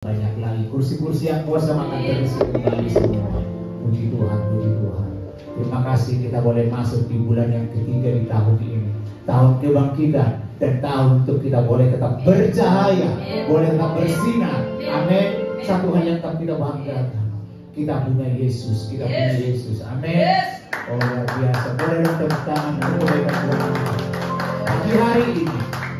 banyak lagi kursi-kursi yang kuasa akan terisi kembali semua. Puji Tuhan, puji Tuhan. Terima kasih kita boleh masuk di bulan yang ketiga di tahun ini, tahun kebangkitan dan tahun untuk kita boleh tetap bercahaya, boleh tetap bersinar. Amin. Satu hal yang tetap kita banggakan, kita punya Yesus, kita punya Yesus. Amin. Oh luar biasa. Boleh tepuk tangan, boleh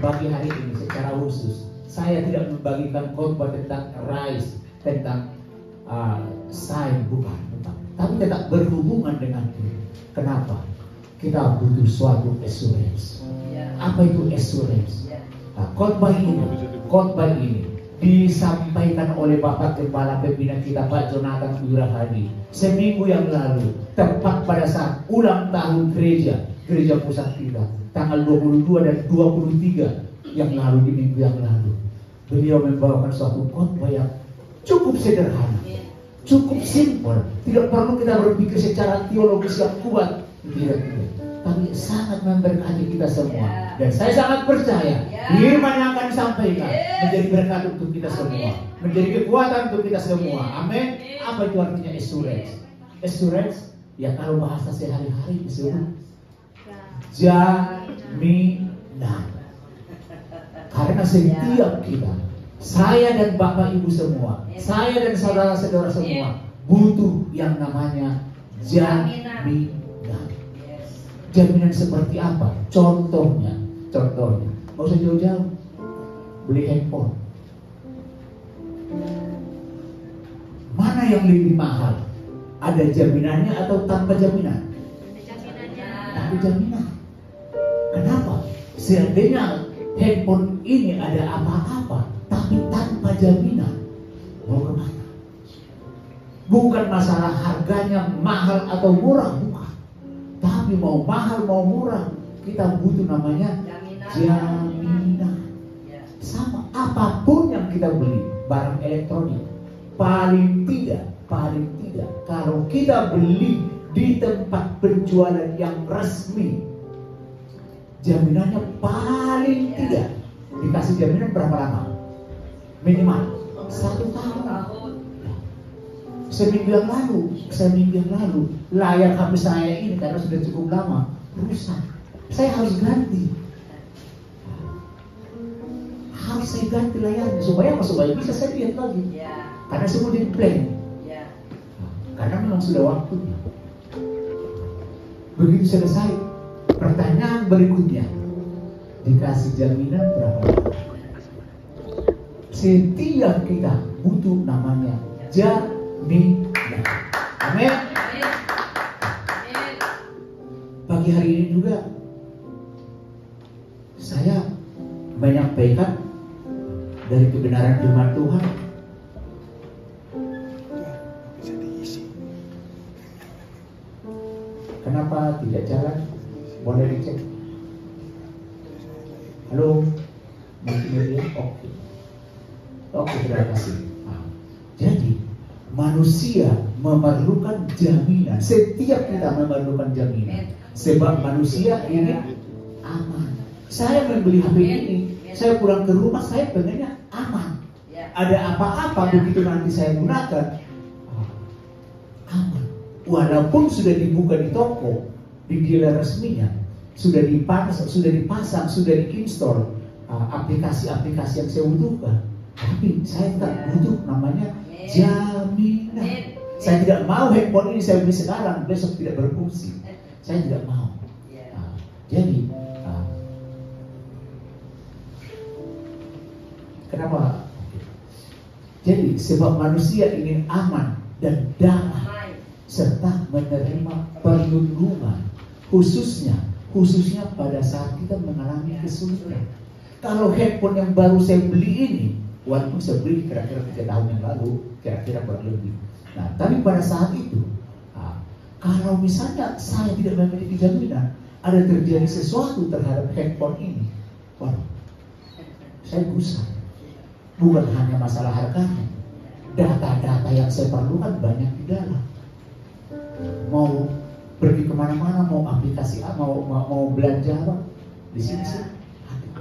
bagi hari ini secara khusus. Saya tidak membagikan khotbah tentang rise, tentang sign, bukan. Tapi tetap berhubungan dengan itu. Kenapa? Kita butuh suatu assurance. Apa itu assurance? Khotbah ini disampaikan oleh Bapak Kepala Pembina kita Pak Jonathan Wirahadi seminggu yang lalu, tepat pada saat ulang tahun gereja pusat kita, tanggal 22 dan 23 yang lalu, di minggu yang lalu. Beliau membawakan suatu khotbah yang cukup sederhana, cukup simpel. Tidak perlu kita berpikir secara teologis yang kuat, tidak. Tapi sangat memberkati kita semua. Dan saya sangat percaya firman yang akan disampaikan menjadi berkat untuk kita semua, menjadi kekuatan untuk kita semua. Amin. Apa itu artinya assurance? Assurance, ya kalau bahasa sehari-hari disebut jaminan. Karena setiap kita, saya dan Bapak Ibu semua, saya dan saudara-saudara semua butuh yang namanya jaminan. Jaminan seperti apa? Contohnya, nggak usah jauh-jauh, beli handphone. Mana yang lebih mahal? Ada jaminannya atau tanpa jaminan? Tanpa jaminan. Kenapa? Seandainya handphone ini ada apa-apa, tapi tanpa jaminan, mau kemana? Bukan masalah harganya mahal atau murah, bukan. Tapi mau mahal mau murah, kita butuh namanya jaminan. Sama apapun yang kita beli, barang elektronik, paling tidak kalau kita beli di tempat penjualan yang resmi, jaminannya paling tidak dikasih jaminan berapa lama? Minimal 1 tahun. Seminggu yang lalu layar HP saya ini karena sudah cukup lama rusak. Saya harus ganti. Harus saya ganti layarnya supaya bisa saya lihat lagi. Karena semua di blank. Karena memang sudah waktunya. Begitu selesai, pertanyaan berikutnya, dikasih jaminan berapa? Setiap kita butuh namanya jaminan. Amin. Pagi hari ini juga saya menyampaikan dari kebenaran firman Tuhan. Kenapa tidak jalan? Boleh dicek. Halo, multimedia. Oke, terima kasih. Jadi manusia memerlukan jaminan. Setiap kita memerlukan jaminan. Sebab manusia ini aman. Saya membeli HP ini, saya pulang ke rumah, saya pengennya aman. Ada apa-apa begitu nanti saya gunakan, aman. Walaupun sudah dibuka di toko, di dealer resminya, sudah dipasang, sudah diinstal aplikasi-aplikasi yang saya butuhkan, tapi saya tak butuh namanya jaminan. Saya tidak mau handphone ini saya beli sekarang, besok tidak berfungsi. Saya tidak mau. Jadi kenapa? Jadi sebab manusia ingin aman dan damai serta menerima perlindungan, khususnya pada saat kita mengalami kesulitan. Kalau handphone yang baru saya beli ini, walaupun saya beli kira-kira 3 tahun yang lalu, kira-kira kurang lebih. Nah, tapi pada saat itu, kalau misalnya saya tidak memiliki jaminan, ada terjadi sesuatu terhadap handphone ini, waduh, saya gusar. Bukan hanya masalah harganya, data-data yang saya perlukan banyak di dalam. Mau pergi kemana-mana, mau aplikasi apa, mau belanja apa, di sini sih ada.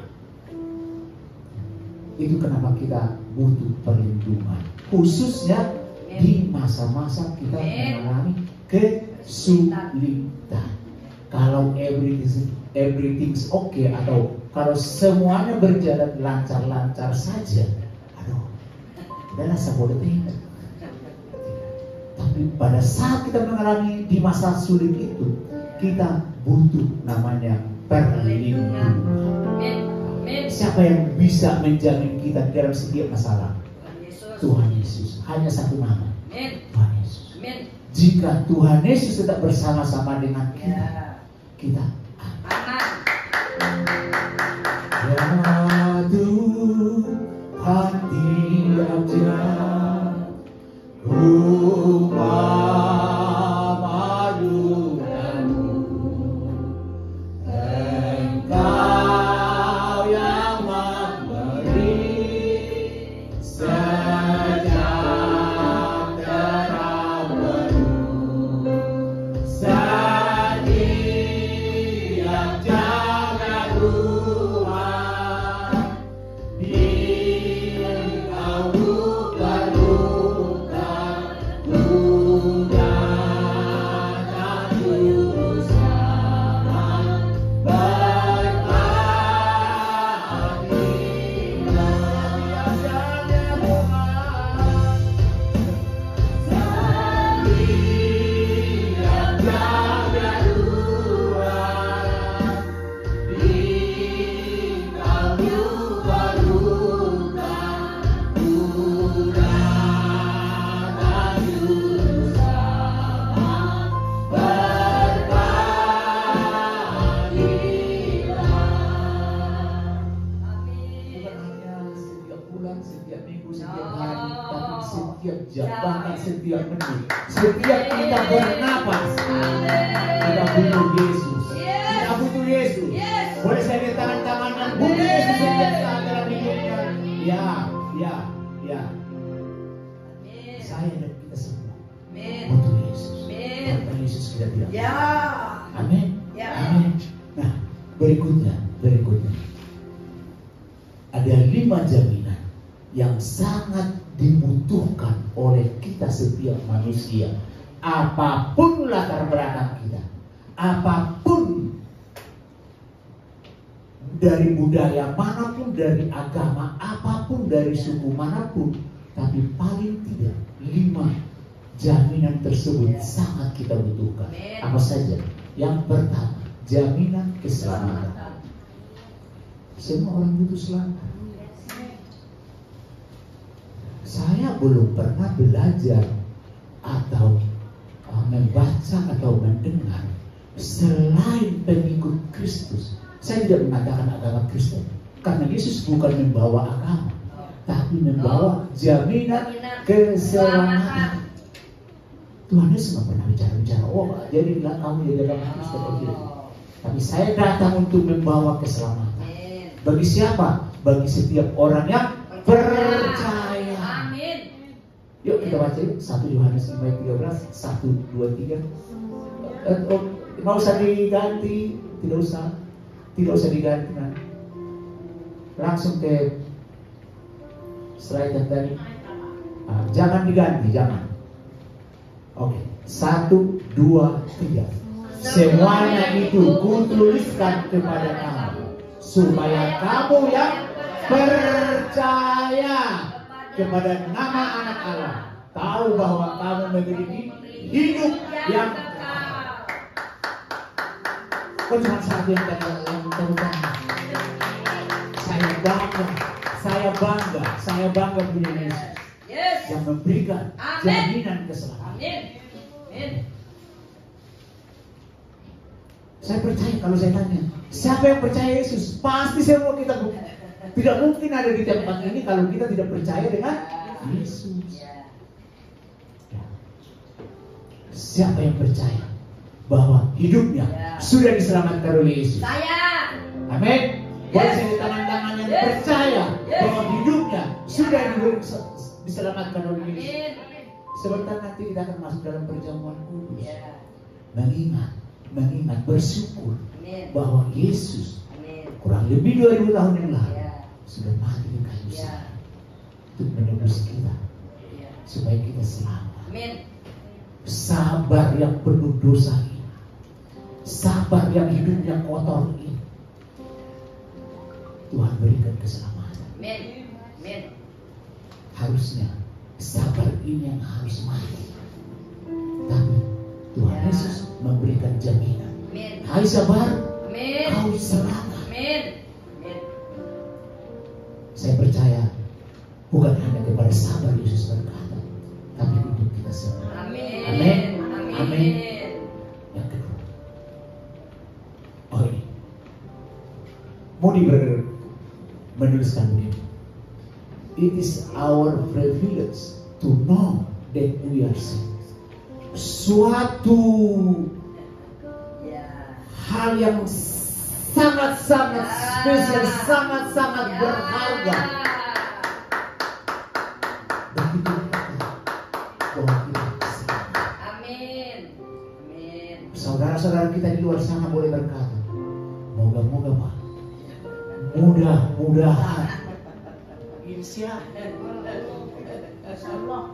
Itu kenapa kita butuh perlindungan, khususnya di masa-masa kita mengalami kesulitan. Kalau everything's okay, atau kalau semuanya berjalan lancar-lancar saja, aduh, udahlah sabodo tidak. Tapi pada saat kita mengalami di masa sulit itu, kita butuh namanya perlindungan. Siapa yang bisa menjamin kita dalam setiap masalah? Tuhan Yesus. Hanya satu nama, Tuhan Yesus. Jika Tuhan Yesus tetap bersama-sama dengan kita, kita aman. Ya Tuhan, tiap jam ku memalukanmu, Engkau yang memberi sejak terang penuh, setiap jaga Tuhan, di Engkau luka-luka, luka dan tulus aman, berkatilah biasanya Tuhan, setiap jaga Tuhan, di Engkau luka-luka, luka dan tulus aman, berkatilah. Bukan hanya setiap bulan, setiap minggu, setiap hari, tapi setiap jam, bahkan setiap menit, setiap kita bernapas, kita butuh Yesus. Kita butuh Yesus. Boleh saya lihat tangan-tangan dan butuh Yesus setiap saat dalam hidupnya. Ya. Saya dan kita semua butuh Yesus. Tanpa Yesus kita tidak. Amin. Amin. Nah, berikutnya. Ada 5 jaminan yang sangat dibutuhkan oleh kita setiap manusia. Apapun latar belakang kita, apapun dari budaya manapun, dari agama apapun, dari suku manapun, tapi paling tidak 5 jaminan tersebut sangat kita butuhkan. Apa saja? Yang pertama, jaminan keselamatan. Semua orang butuh selamat. Saya belum pernah belajar atau membaca atau mendengar selain pengikut Kristus. Saya tidak mengatakan agama Kristen, karena Yesus bukan membawa agama, tapi membawa jaminan keselamatan. Tuhan Yesus tidak pernah bicara, oh jadi kamu jadi agama Kristen, tapi saya datang untuk membawa keselamatan. Bagi siapa? Bagi setiap orang yang percaya. Amin. Yuk kita baca 1 Yohanes 5:13, 1, 2, 3. Nggak usah diganti, tidak usah diganti. Langsung ke slide yang tadi. Jangan diganti, jangan. Oke, 1, 2, 3. Semuanya itu kutuliskan kepada kamu, supaya kamu yang percaya kepada nama Anak Allah tahu bahwa kamu memiliki hidup yang kekal. Kok cuma satu yang terutama? Saya bangga punya Yesus yang memberikan jaminan keselamatan. Saya percaya, kalau saya tanya, siapa yang percaya Yesus? Pasti semua kita tidak mungkin ada di tempat ini kalau kita tidak percaya dengan Yesus. Siapa yang percaya bahwa hidupnya sudah diselamatkan oleh Yesus? Saya. Amin. Boleh saya tangan-tangan yang percaya bahwa hidupnya sudah diselamatkan oleh Yesus. Sebentar nanti kita akan masuk dalam perjamuan kudus. Mengingat bersyukur bahwa Yesus kurang lebih 2000 tahun yang lalu sudah mati di kayu salib. untuk menebus kita, supaya kita selamat. Sabar yang penuh dosa ini, sabar yang hidupnya kotor ini, Tuhan berikan keselamatan. Harusnya sabar ini yang harus mati, tapi Tuhan Yesus memberikan jaminan. Hai sabar, kau selamat. Saya percaya bukan hanya kepada sabar Yesus berkata, tapi untuk kita semua. Amin. Amin. Yang kedua, ini Moody menuliskan begini. It is our privilege to know that we are saved. Suatu hal yang sangat-sangat spesial, sangat-sangat berharga. Begitu bahwa kita selamat. Amin. Saudara-saudara kita di luar sana boleh berkata, moga-moga Pak, mudah-mudahan. Insya Allah.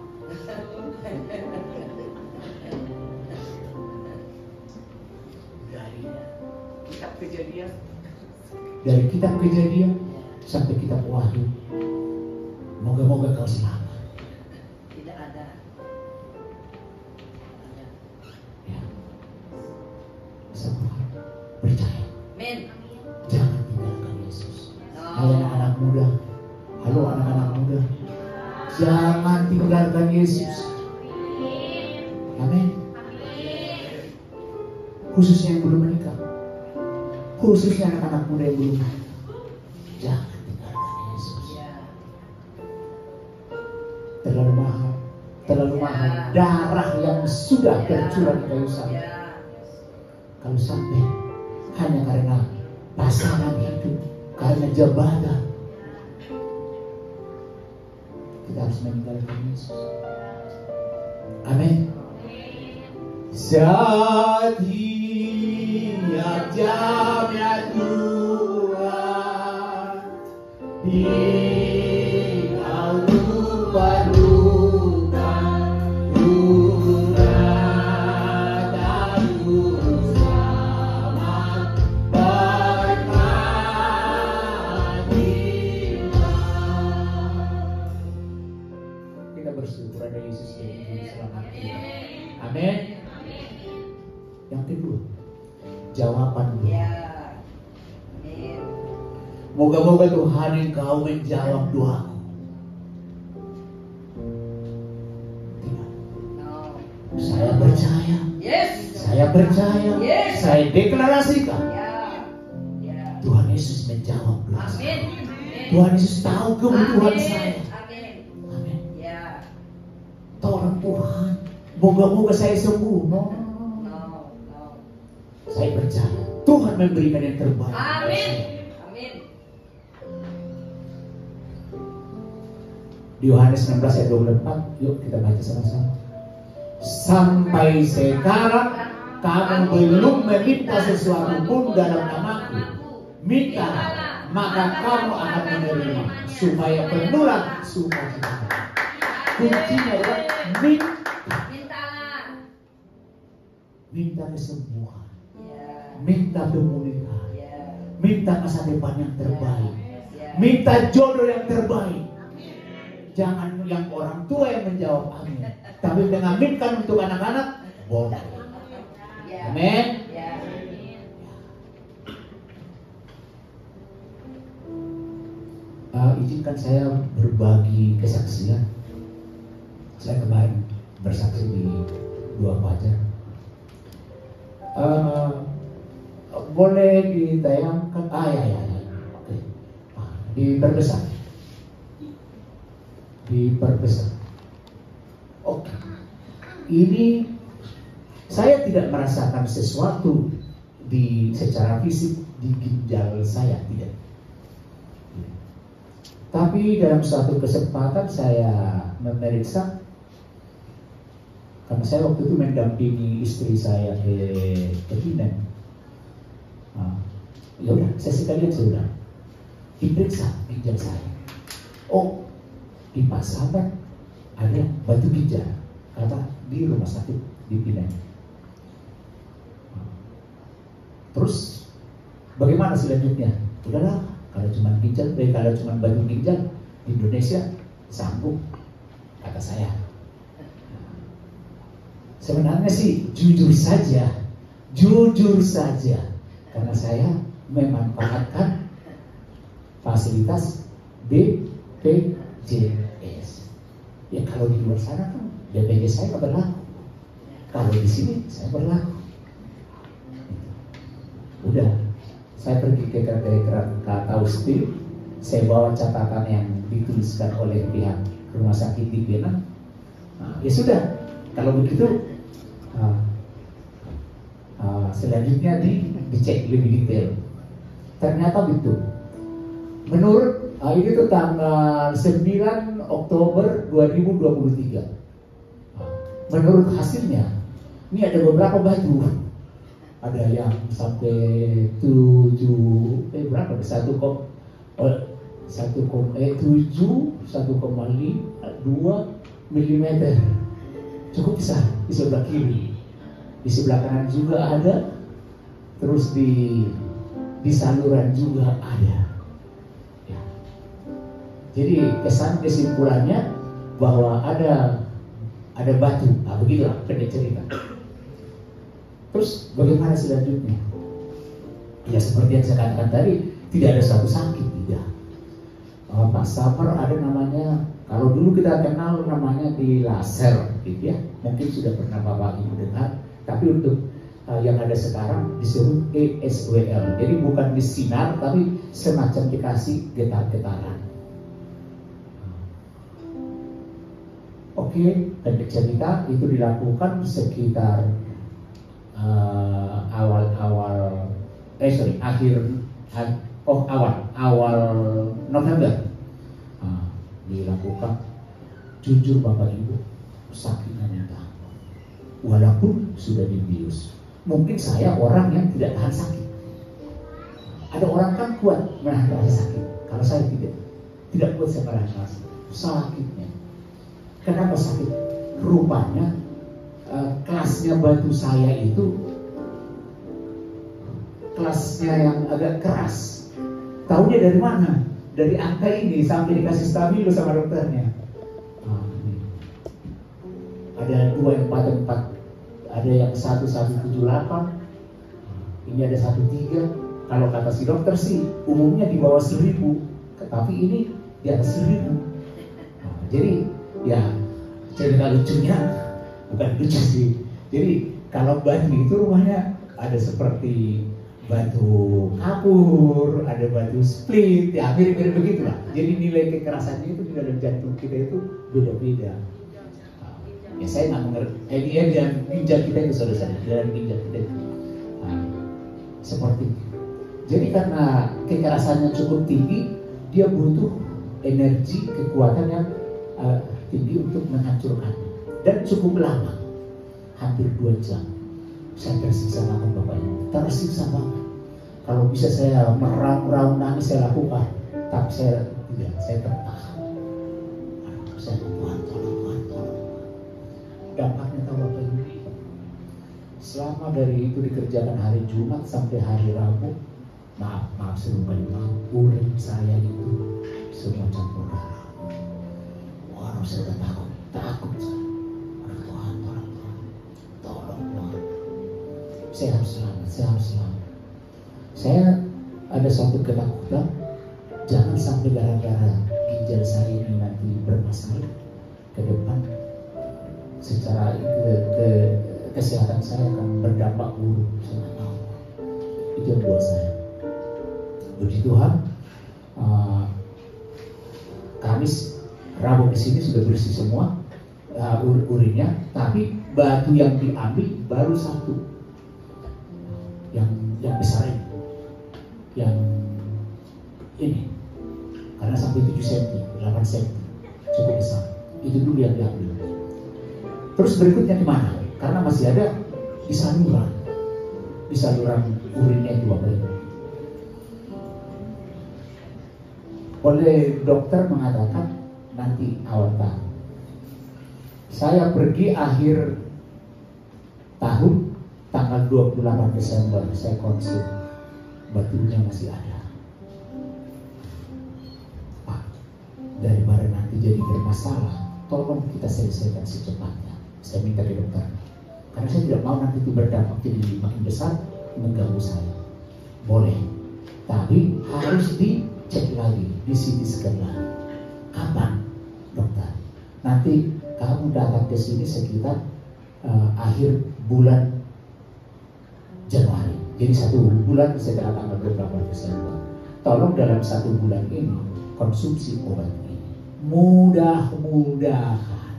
Dari kitab Kejadian sampai kitab Wahyu, moga-moga kau selamat. Tidak ada. Ya. Semua percaya. Amin. Jangan tinggalkan Yesus. Hai anak-anak muda, halo anak-anak muda, jangan tinggalkan Yesus. Amin. Khususnya yang belum menikah, khususnya anak-anak muda yang belum menikah, jangan tinggalkan Yesus. Terlalu mahal darah yang sudah tercurah di kayu salib. Kalau sampai hanya karena pasangan hidup, karena jabatan, kita harus meninggalkan Yesus. Amin. Saat tiap jamnya Tuhan Engkau lupakan urat aku selamat berkatilah. Kita bersyukur ada Yesus yang selamat kita. Amin. Yang kedua, jawaban doa. Moga-moga Tuhan Engkau menjawab doaku. Tidak. Saya percaya. Saya percaya. Saya deklarasikan. Tuhan Yesus menjawab doa saya. Tuhan Yesus tahu kebutuhan saya. Amin. Tolong Tuhan, moga-moga saya sembuh. Saya percaya Tuhan memberikan yang terbaik. Amin. Di Yohanes 16 ayat 24, yuk kita baca sama-sama. Sampai sekarang kamu belum meminta sesuatu pun dalam namaku. Minta, maka kamu akan menerima, supaya penuhlah sukacita. Kuncinya adalah minta kesembuhan, minta pemulihan, minta masa depan yang terbaik, minta jodoh yang terbaik. Jangan yang orang tua yang menjawab amin, tapi mengaminkan untuk anak-anak boleh. Amin. Izinkan saya berbagi kesaksian. Saya kemarin bersaksi di dua fajar. Boleh ditayangkan? Ya. Oke. Diperbesar. Oke. Ini saya tidak merasakan sesuatu secara fisik di ginjal saya, tidak. Tapi dalam suatu kesempatan saya memeriksa, karena saya waktu itu mendampingi istri saya ke Pinang. Ya udah, saya sekalian sudah diperiksa ginjal saya. Oh, di Pasaman ada batu ginjal, kata di rumah sakit dipindah. Terus bagaimana selanjutnya? Udahlah, kalau cuma ginjal, kalau cuma batu ginjal di Indonesia sanggup, kata saya. Sebenarnya sih jujur saja, karena saya memanfaatkan fasilitas BPJS. Ya kalau di luar sana kan BPJS saya nggak berlaku, kalau di sini saya berlaku. Udah, saya pergi ke kata Usti, saya bawa catatan yang dituliskan oleh pihak rumah sakit di Vietnam. Nah, ya sudah, kalau begitu selanjutnya dicek lebih detail. Ternyata betul. Menurut ini tuh tanggal 9 Oktober 2023. Menurut hasilnya, ini ada beberapa batu. Ada yang sampai 1,5 mm, cukup besar di sebelah kiri. Di sebelah kanan juga ada, terus di saluran juga ada. Ya. Jadi kesimpulannya bahwa ada batu. Nah, begitulah pendek cerita. Terus bagaimana selanjutnya? Ya seperti yang saya katakan tadi, tidak ada satu sakit, tidak. Pak Saper ada namanya, kalau dulu kita kenal namanya di laser, gitu ya. Mungkin sudah pernah Bapak Ibu dengar. Tapi untuk yang ada sekarang disebut ESWL. Jadi bukan disinar, tapi semacam dikasih getar-getaran. Oke, pendek cerita itu dilakukan sekitar awal November. Dilakukan. Jujur Bapak Ibu, sakitnya minta. Walaupun sudah dibius. Mungkin saya orang yang tidak tahan sakit. Ada orang kan kuat menahan rasa sakit. Kalau saya tidak kuat saya menahan rasa sakitnya. Kenapa sakit? Rupanya kelasnya batu saya itu kelasnya yang agak keras. Tahunya dari mana? Dari angka ini sampai dikasih stabilo sama dokternya. Ada 244, ada yang 1178, ini ada 13. Kalau kata si dokter sih umumnya di bawah 1000, tapi ini di atas 1000. Jadi ya cerita lucunya, bukan lucu sih. Jadi kalau batu itu rumahnya ada seperti batu kapur, ada batu split, ya mirip-mirip begitulah. Jadi nilai kekerasannya itu di dalam jantung kita itu beda-beda. Ya saya nggak mengerti. Dan ginjal kita itu saudara, dalam ginjal kita itu seperti itu. Jadi karena kekerasannya cukup tinggi, dia butuh energi, kekuatan yang tinggi untuk menghancurkannya. Dan cukup lama, hampir 2 jam. Saya tersiksa banget Bapak Ibu, tersiksa banget. Kalau bisa saya meraung-raung nangis saya lakukan, tapi saya tidak, saya tertahan. Saya Tuhan tolong. Dampaknya tahu Bapak Ibu, selama dari itu dikerjakan hari Jumat sampai hari Rabu, maaf serupa urin saya itu semua campur darah. Wah, saya udah takut saya. Tuhan, tolong. Saya harus selamat. Saya ada suatu ketakutan, jangan sampai gara-gara ginjal saya ini nanti bermasalah ke depan, secara kesehatan saya akan berdampak buruk. Saya tahu. Itu yang buat saya. Puji Tuhan, Kamis, Rabu ke sini sudah bersih semua urinnya, tapi batu yang diambil baru 1, yang besar ini, yang ini, karena sampai 7 cm, 8 cm, cukup besar. Itu dulu yang diambil. Terus berikutnya di mana? Karena masih ada di saluran urinnya itu Bapak Ibu. Oleh dokter mengatakan nanti awal tahun. Saya pergi akhir tahun tanggal 28 Desember saya konsul, batunya masih ada. Pak, daripada nanti jadi bermasalah, tolong kita selesaikan secepatnya. Saya minta ke dokter, karena saya tidak mau nanti itu berdampak jadi makin besar, mengganggu saya. Boleh, tapi harus dicek lagi, di CT scan lagi. Kapan, dokter? Nanti kamu datang ke sini sekitar akhir bulan Januari. Jadi 1 bulan setelah tanggal 28 Desember. Tolong dalam 1 bulan ini konsumsi obat ini. Mudah-mudahan,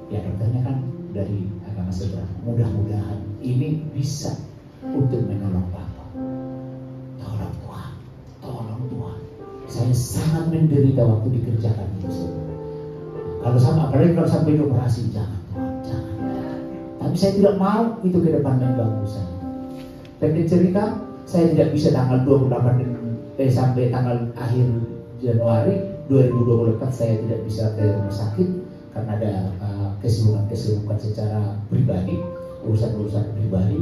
ya dokternya kan dari agama seberang, mudah-mudahan ini bisa untuk menolong Bapak. Tolong Tuhan, tolong Tuhan. Saya sangat menderita waktu dikerjakan itu semua. Kalau sampai, apalagi kalau sampai operasi, jangan Tuhan, jangan. Tapi saya tidak mau itu ke depan mengganggu saya. Pendek cerita, saya tidak bisa tanggal 28 sampai tanggal akhir Januari 2024 saya tidak bisa ke rumah sakit karena ada kesibukan secara pribadi, urusan pribadi.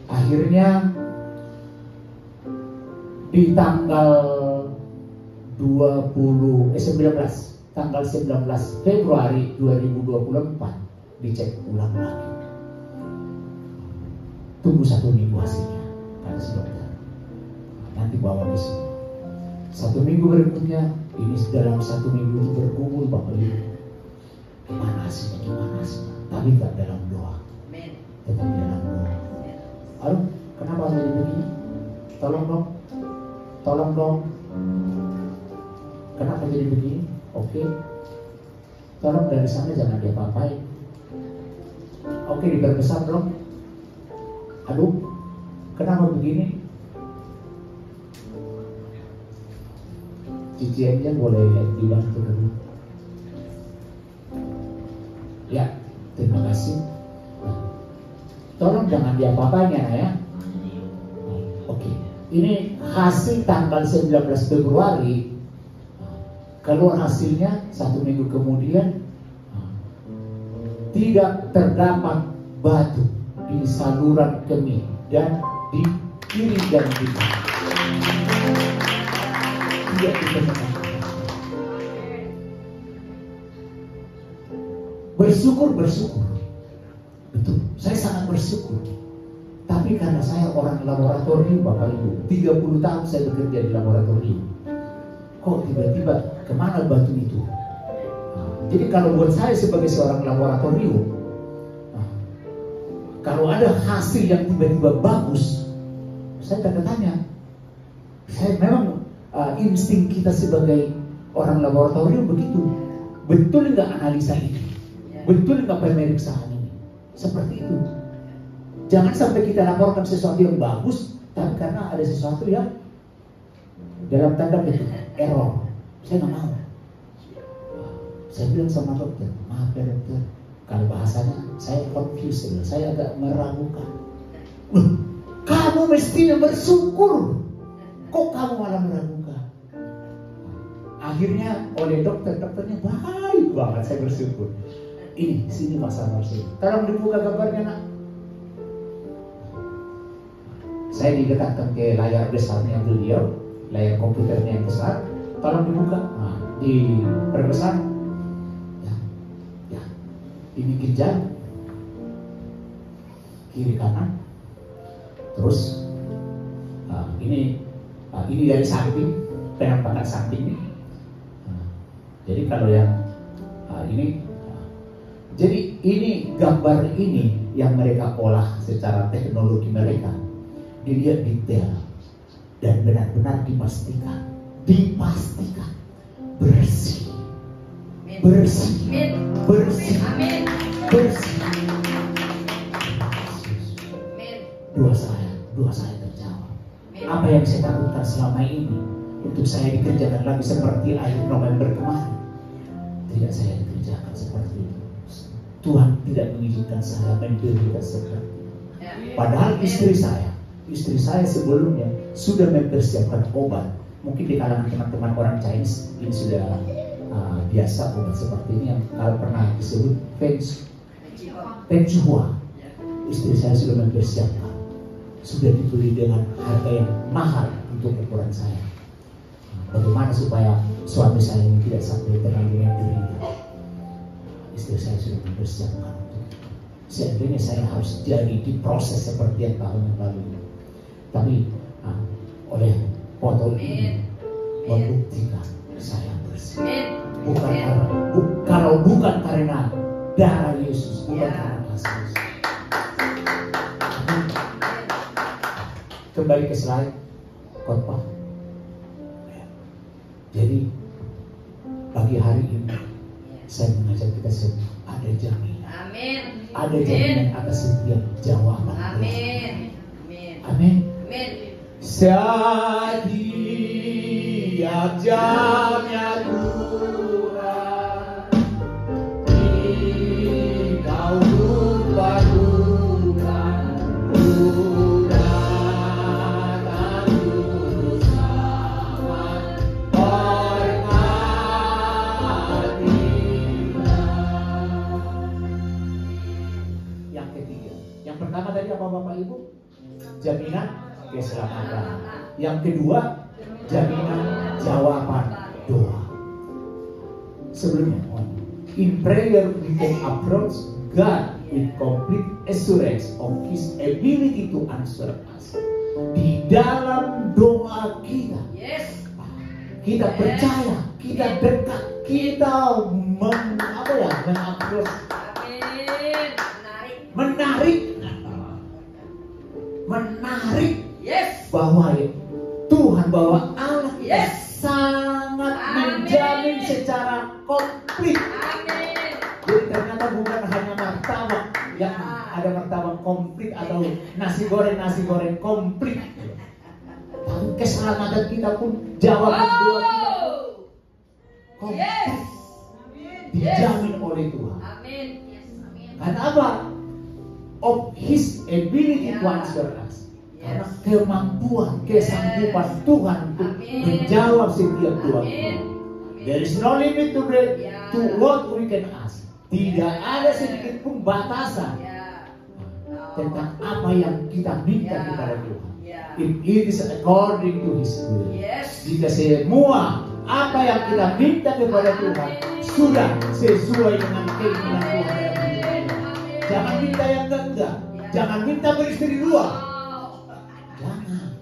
Akhirnya di tanggal 19 Februari 2024 dicek ulang lagi. Tunggu 1 minggu hasilnya, kata si dokter. Nanti bawa ke sini. 1 minggu berikutnya, ini dalam 1 minggu itu berkumpul Bapak Ibu. Gimana hasilnya? Tapi tidak dalam doa. Tetap dalam doa. Aduh, kenapa jadi begini? Tolong dong. Kenapa jadi begini? Oke. Tolong dari sana jangan diapa-apain. Oke, diperbesar dong. Aduh, kenapa begini? Cuciannya boleh dibantu dulu. Ya, terima kasih. Tolong jangan diapa-apain ya. Oke, ini hasil tanggal 19 Februari. Keluar hasilnya 1 minggu kemudian, tidak terdapat batu di saluran kemih dan di kiri dan di kanan. Tidak ditemukan. Bersyukur. Betul, saya sangat bersyukur. Tapi karena saya orang laboratorium Bapak Ibu, 30 tahun saya bekerja di laboratorium. Kok tiba-tiba kemana batu itu? Jadi kalau buat saya sebagai seorang laboratorium, kalau ada hasil yang tiba-tiba bagus, saya tanya, saya memang insting kita sebagai orang laboratorium begitu. Betul nggak analisa ini? Betul nggak pemeriksaan ini? Seperti itu. Jangan sampai kita laporkan sesuatu yang bagus, tapi karena ada sesuatu yang dalam tanda petik error, saya nggak mau. Saya bilang sama dokter, maaf ya dokter, kalau bahasanya saya confused, saya agak meragukan. Loh, kamu mestinya bersyukur, kok kamu malah meragukan? Akhirnya oleh dokternya baik banget, saya bersyukur. Ini sini masalah sini. Tolong dibuka gambarnya nak. Saya didekatkan ke layar besarnya beliau, layar komputernya yang besar. Tolong dibuka, nah, diperbesar. Ya. Ini ginjal, kiri kanan. Terus ini dari samping, penampakan samping. Jadi kalau yang ini, jadi ini gambar ini yang mereka olah secara teknologi mereka, dilihat detail dan benar-benar dipastikan bersih. Dua saya terjawab. Apa yang saya takutkan selama ini untuk saya dikerjakan lagi seperti akhir November kemarin, tidak saya dikerjakan seperti itu. Tuhan tidak mengizinkan saya menderita seperti itu. Padahal istri saya sebelumnya sudah mempersiapkan obat. Mungkin di kalangan teman-teman orang Chinese ini sudah biasa obat seperti ini yang kalau pernah disebut Feng Shui. Istri saya sudah mempersiapkan, sudah dibeli dengan harga yang mahal untuk ukuran saya. Bagaimana supaya suami saya ini tidak sampai terlalu menderita? Istri saya sudah mempersiapkan untuk itu. Seandainya saya harus jadi diproses seperti yang tahun yang lalu, tapi oleh botol ini membuktikan saya bersih. Kalau bukan karena darah Yesus, bukan karena kasih Yesus. Kembali ke slide khotbah. Jadi pagi hari ini saya mengajak kita semua ada jaminan. Amin. Ada jaminan atas setiap jawaban. Amin. Amin. Amin. Setiap jamnya Tuhan, Engkau lupakan urat tulus amat berkatilah. Yang ketiga, yang pertama tadi apa Bapak Ibu? Jaminan keselamatan. Yang kedua, jaminan jawaban doa. Sebelumnya, in prayer we can approach God with complete assurance of His ability to answer us. Di dalam doa kita, kita percaya, kita dekat, kita mengapproach, menarik, bahwa Tuhan, bahwa Allah sangat menjamin secara komplit. Jadi ternyata bukan hanya martabak yang ada martabak komplit atau nasi goreng komplit, tapi keselamatan kita pun, jawaban doa kita pun komplit, dijamin oleh Tuhan. Karena apa? Of His ability to answer us. Karena kemampuan, kesanggupan Tuhan untuk menjawab setiap doa kita. There is no limit to what we can ask. Tidak ada sedikit pun batasan tentang apa yang kita minta kepada Tuhan. If it is according to His will. Jika semua apa yang kita minta kepada Tuhan sudah sesuai dengan keinginan Tuhan. Jangan minta yang enggak. Jangan minta beristri dua. Jangan.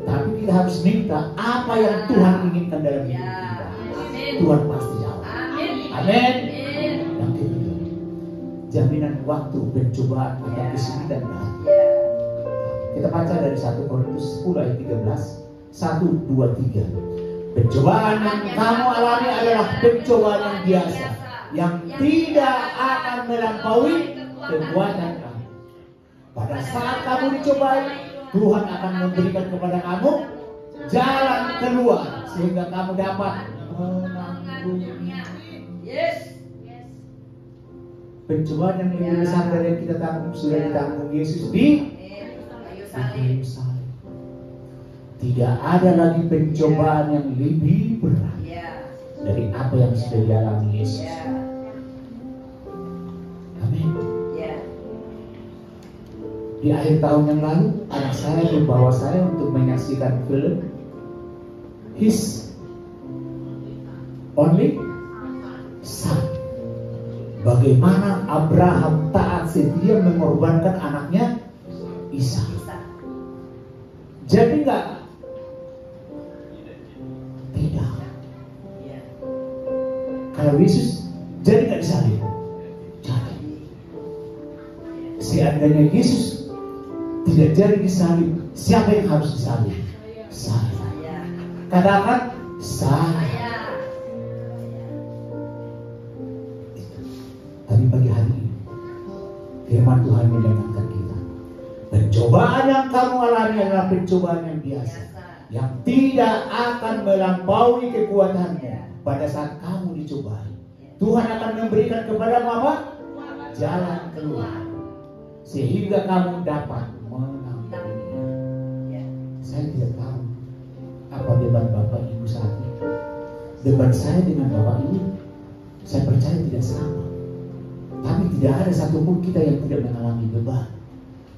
Tapi kita harus minta apa yang Tuhan inginkan dalam hidup kita. Tuhan pasti jawab. Amin. Yang ketiga, jaminan waktu pencobaan atau kesulitan hati. Kita baca dari 1 Korintus 10 ayat 13. 1, 2, 3. Pencobaan yang kamu alami adalah pencobaan yang biasa, yang tidak akan melampaui kekuatan kamu. Pada saat kamu dicobai, Tuhan akan memberikan kepada kamu jalan keluar sehingga kamu dapat menangguhnya. Pencobaan yang lebih besar dari yang kita tanggung sudah ditanggung Yesus di kayu salib. Tidak ada lagi pencobaan yang lebih berat dari apa yang sudah dialami Yesus. Amin. Di akhir tahun yang lalu, anak saya membawa saya untuk menyaksikan film His Only Son. Bagaimana Abraham taat setia mengorbankan anaknya Ishak. Jadi tidak. Kalau Yesus jadi nggak disalib. Jadi seandainya Yesus tidak jadi disalib, siapa yang harus disalib? Saya. Katakan saya. Tapi pagi hari ini firman Tuhan mengingatkan kita, pencobaan yang kamu alami adalah pencobaan yang biasa, yang tidak akan melampaui kekuatanmu. Pada saat kamu dicobai, Tuhan akan memberikan kepadamu apa? Jalan keluar, sehingga kamu dapat menang. Saya tidak tahu apa beban Bapak Ibu saat beban saya dengan Bapak Ibu, saya percaya tidak sama. Tapi tidak ada satupun kita yang tidak mengalami beban.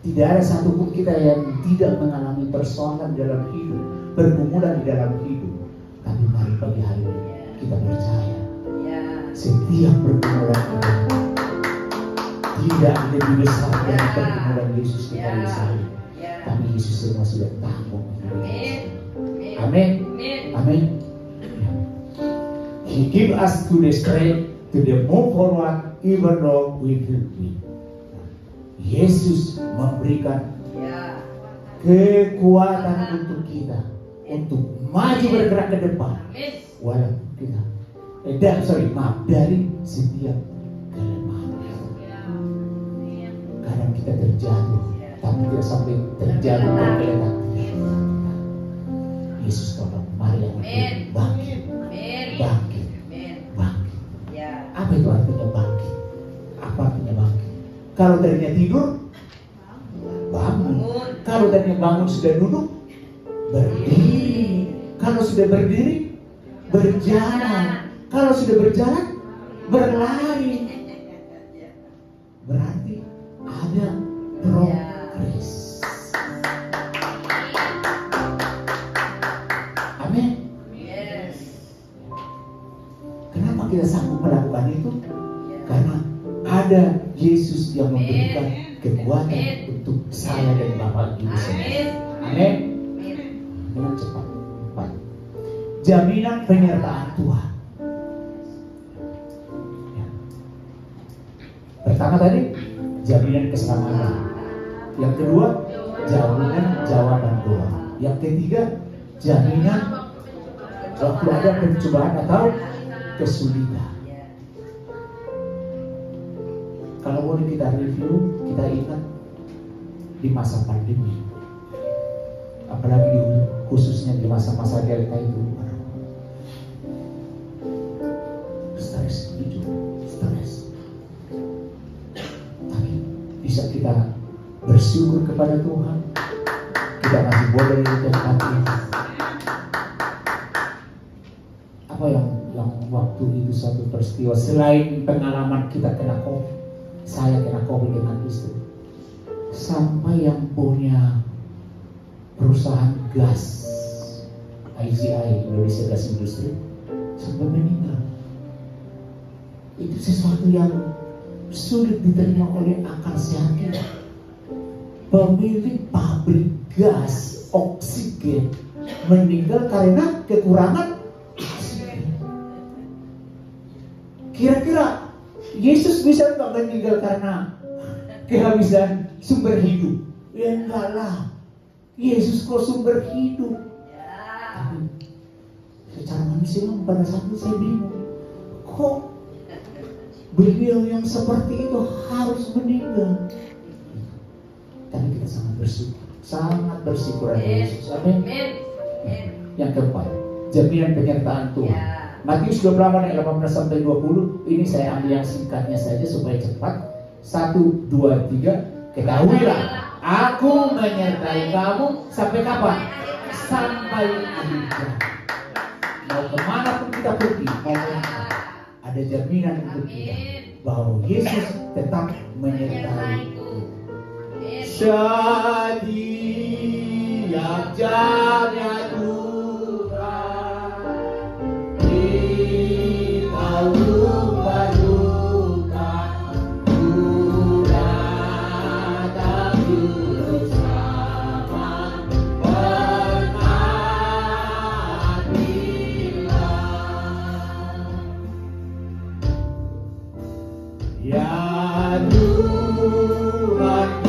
Tidak ada satupun kita yang tidak mengalami persoalan dalam hidup, pergumulan di dalam hidup. Tapi mari pagi hari ini kita percaya setiap pergumulan itu tidak lebih besar dari pergumulan Yesus kepada saya. Tapi Yesus semua sudah tanggung. Amin. Amin. He give us to the strength to the move forward even though we feel weak. Yesus memberikan kekuatan untuk kita untuk maju bergerak ke depan walaupun kita dari setiap kelemahan. Kadang kita terjatuh, tapi tidak sampai terjatuh tergeletak. Yesus tolong, mari yang bangkit. Apa itu artinya bangkit? Apa artinya bangkit? Kalau tadinya tidur, bangun. Kalau tadinya bangun sudah duduk, berdiri. Kalau sudah berdiri, berjalan. Kalau sudah berjalan, berlari. Berarti ada progres. Amin. Kenapa kita sanggup melakukan itu? Karena ada Yesus yang memberikan kekuatan untuk saya dan Bapak Ibu semua. Amin. Dengan cepat. Jaminan penyertaan Tuhan. Pertama tadi, jaminan keselamatan. Yang kedua, jaminan jawaban doa. Yang ketiga, jaminan waktu ada pencobaan atau kesulitan. Kalau boleh kita review, kita ingat di masa pandemi, apalagi khususnya di masa-masa Delta itu, stres. Tapi bisa kita bersyukur kepada Tuhan, kita masih boleh di tempat ini. Apa yang waktu itu satu peristiwa, selain pengalaman kita kena COVID, saya kena COVID dengan istri, sampai yang punya perusahaan gas IGI, Indonesia Gas Industri, sampai meninggal. Itu sesuatu yang sulit diterima oleh akal sehat kita. Pemilik pabrik gas oksigen meninggal karena kekurangan oksigen. Kira-kira Yesus bisa nggak meninggal karena kehabisan sumber hidup? Ya enggak lah. Yesus kok sumber hidup. Tapi secara manusia pada saat itu saya bingung. Kok beliau yang seperti itu harus meninggal? Tapi kita sangat bersyukur ada Yesus. Amin. Yang keempat, jaminan penyertaan Tuhan. Matius 28 ayat 18 sampai 20. Ini saya ambil yang singkatnya saja supaya cepat. 1, 2, 3. Ketahuilah, aku menyertai kamu sampai kapan? Sampai akhir zaman. Mau kemana pun kita pergi, ada jaminan untuk kita bahwa Yesus tetap menyertai. Setiap jamnya Tuhan kita lupa-lupa, udah tak dulu sama bermatilah. Ya Tuhan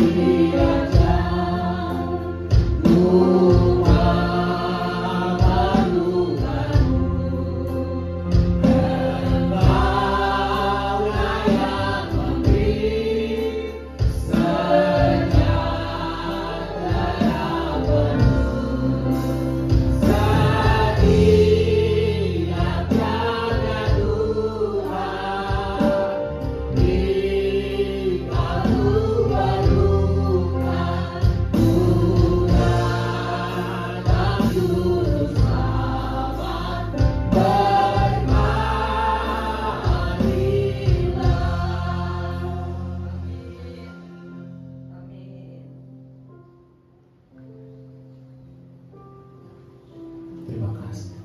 Terima kasih.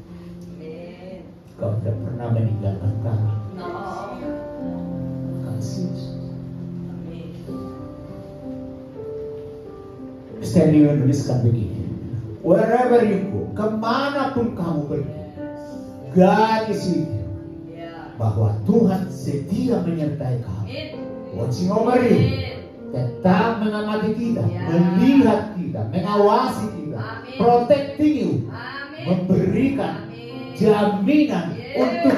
Kau tidak pernah meninggalkan kami. Terima kasih. Stanley menuliskan begini, wherever you go, kemanapun kamu pergi, God is with you. Bahwa Tuhan setia menyertai kamu, watching over you, tetap mengamati kita, melihat kita, mengawasi kita, protecting you, memberikan jaminan untuk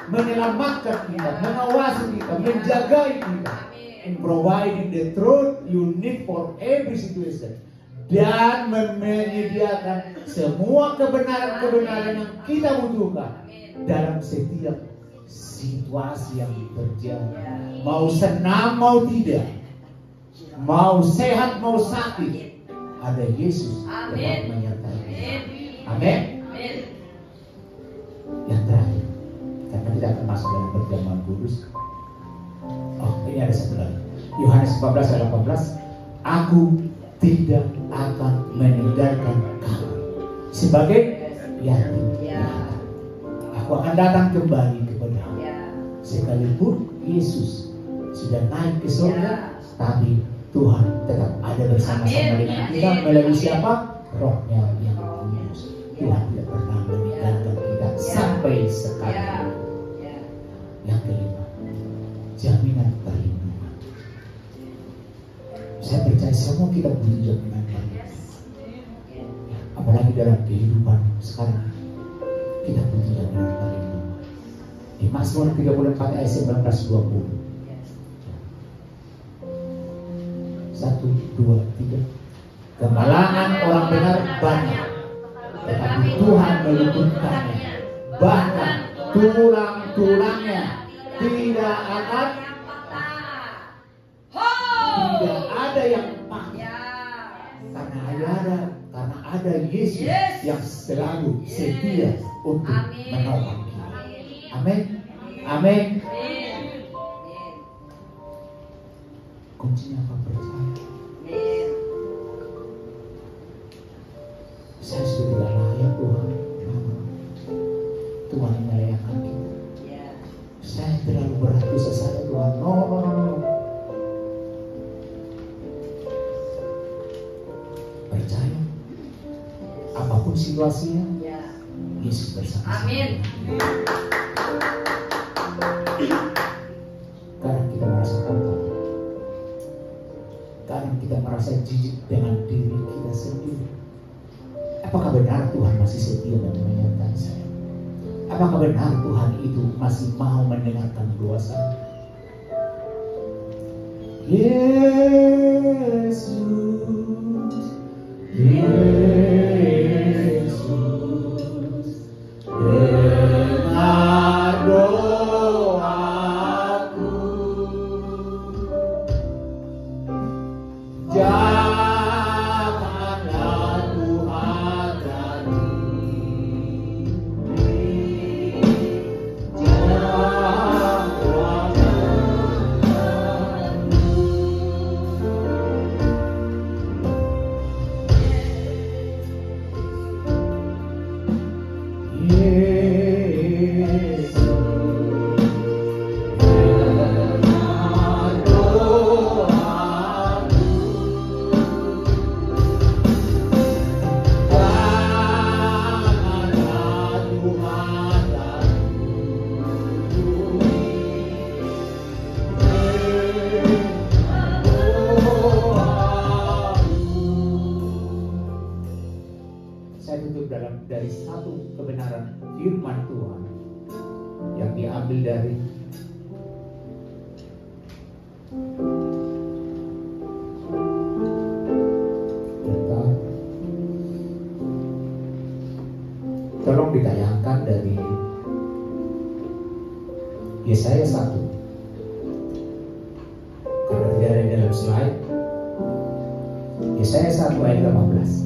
menyelamatkan kita, mengawasi kita, menjaga kita, and providing the truth you need for every situation, dan menyediakan semua kebenaran-kebenaran yang kita butuhkan dalam setiap situasi yang terjadi. Mau senang mau tidak, mau sehat mau sakit, ada Yesus tetap menyertai kita. Amin. Yang terakhir, karena kita akan masuk dalam perjamuan kudus. Oh, ini ada satu lagi. Yohanes 14 ayat 18. Aku tidak akan meninggalkan kamu sebagai yatim. Aku akan datang kembali kepadamu. Sekalipun Yesus sudah naik ke surga, tapi Tuhan tetap ada bersama-sama dengan kita melalui siapa? Rohnya yang kudus. Tuhan tidak pernah meninggalkan kita sampai sekarang. Yang kelima, jaminan perlindungan. Saya percaya semua kita butuh jaminan perlindungan. Apalagi dalam kehidupan sekarang, kita butuh jaminan perlindungan. Di Mazmur 34 ayat 19-20. 1, 2, 3. Kemalangan orang benar banyak, tetapi Tuhan meluputkannya. Bahkan tulang-tulangnya tidak ada yang patah. Karena ada Yesus yang selalu setia untuk menolong kita. Amin. Amin. Kuncinya apa? Percaya. Saya sudah tidak layak Tuhan. Tuhan yang melayakkan kita. Saya terlalu berat dosa saya Tuhan. No. Percaya. Apapun situasinya, Yesus bersama. Amin. Kadang kita merasa kotor. Kadang kita merasa jijik dengan diri kita sendiri. Apakah benar Tuhan masih setia dan menyertai saya? Apakah benar Tuhan itu masih mau mendengarkan doa saya? Yesus, dengar doaku. Janganlah Tuhan dari satu kebenaran firman Tuhan yang diambil dari tolong ditayangkan dari Yesaya 1 karena tidak ada dalam slide. Yesaya 1 ayat 18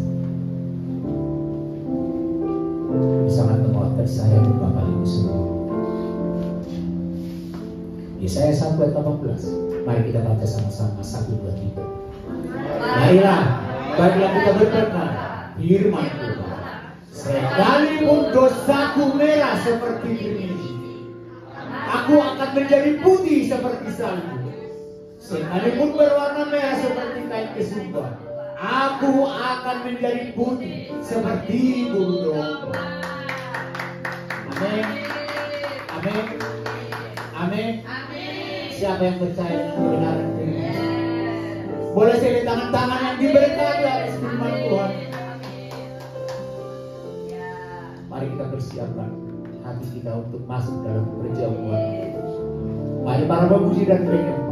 sangat menguatkan saya dan Bapak Ibu semua. Yesaya 1 ayat 18. Mari kita baca sama-sama 1, 2, 3. Marilah, baiklah kita berkata firman Tuhan. Sekalipun dosaku merah seperti gerimis, aku akan menjadi putih seperti salju. Sekalipun berwarna merah seperti kain kesumba, aku akan menjadi putih seperti bulu domba. Amin. Amin. Amin. Siapa yang percaya dengan kebenaran firman? Boleh saya lihat tangan-tangan yang diberkati atas firman Tuhan. Mari kita persiapkan hati kita untuk masuk dalam perjamuan. Mari para pemuji dan penyanyi